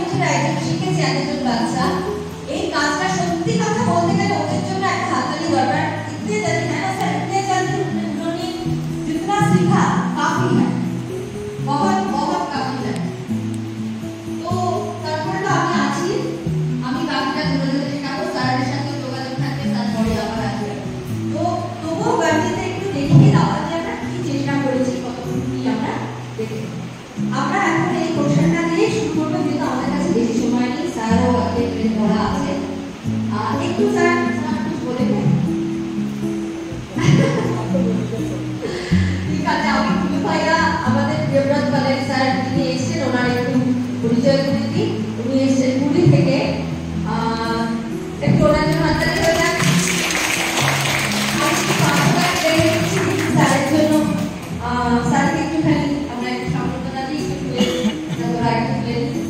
নিজেরা একজন শিখেছে একজন বাচ্চা এই কাজটা সত্যি কথা বলতে গেলে ওদের জন্য একটা হাততালি দরকার। इतने जल्दी है ना सर, इतने जल्दी उन्होंने जितना सीखा काफी है, बहुत बहुत काफी है। तो তারপরে তো আমি আছি, আমি বাকিটা ধরে ধরে শেখাবো, স্যারের সাথে যোগাযোগ থাকবে, স্যার পরে আবার আসবে। তো তবুও গাড়িতে একটু দেখিয়ে দাও যে আমরা কি চেষ্টা করেছি, কতটুকু কি আমরা দেখে। আমরা এখন এই কোশ্চেনটা দিয়ে শুরু করবো, যেহেতু আমাদের কাছে বেশি সময় নেই, স্যারও এর পড়া আছে। একটু স্যার কিছু বলে দেন। ঠিক আছে, আমি কুলু ভাইয়া আমাদের দেবরাজ বালের স্যার যিনি এসেছেন ওনার একটু পরিচয় করে দিই। উনি এসেছেন পুরী থেকে, একটু ওনার জন্য হাততালি হয়ে যাক। আমি স্যারের জন্য স্যারকে একটুখানি আমরা একটু সম্বর্ধনা দিই, একটু তুলে ওরা একটু তুলে দিই।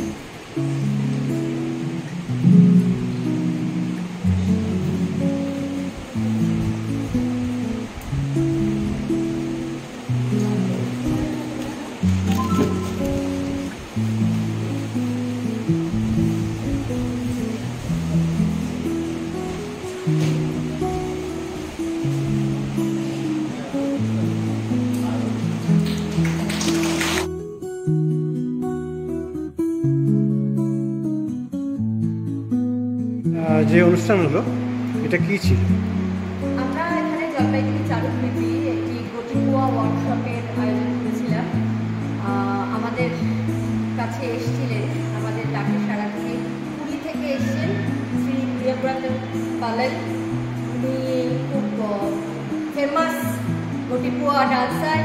যে অনুষ্ঠান হলো এটা কি ছিল? আমরা এখানে জলপাইগুড়ি চারুকৃতি একটি গটিকুয়া ওয়ার্কশপের আয়োজন করেছিলাম। আমাদের কাছে এসেছিলেন, আমাদের ডাকে সারা দিয়ে পুরী থেকে এসেছেন শ্রী দেবব্রত পালেন। উনি খুব ফেমাস গটিকুয়া ডান্সার।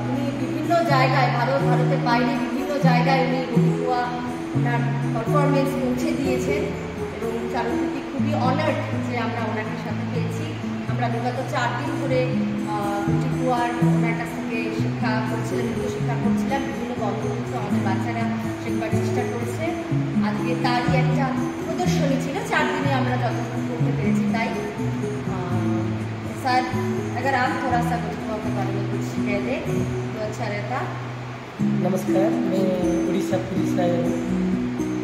উনি বিভিন্ন জায়গায় ভারতের বাইরে বিভিন্ন জায়গায় উনি গটিকুয়া ওনার পারফরমেন্স পৌঁছে দিয়েছেন এবং চারুকৃতি খুবই অনার্ড যে আমরা ওনাকে সাথে পেয়েছি। আমরা বিগত 4 দিন ধরে গটিকুয়ার ওনার কাছ থেকে শিক্ষা করছিলাম, নৃত্য শিক্ষা করছিলাম। বিভিন্ন বন্ধুত্ব আমাদের বাচ্চারা শেখবার চেষ্টা করেছে। আজকে তারই একটা প্রদর্শনী ছিল, 4 দিনে আমরা যতটুকু করতে পেরেছি তাই। सर अगर आप थोड़ा सा गटिकुआ के बारे में कुछ कह दें तो अच्छा रहता। नमस्कार, मैं उड़ीसा पुरी से आया हूँ।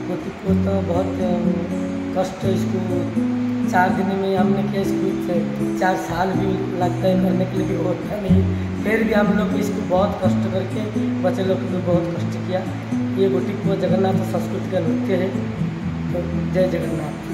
गटिकुआ तो बहुत कष्ट, इसको 4 दिन में हमने किया, इसको 4 साल भी लगता है करने के लिए, भी होता नहीं। फिर भी हम लोग इसको बहुत कष्ट करके बच्चे लोग को बहुत कष्ट किया। ये गटिकुआ जगन्नाथ संस्कृति का नृत्य है। तो जय जगन्नाथ।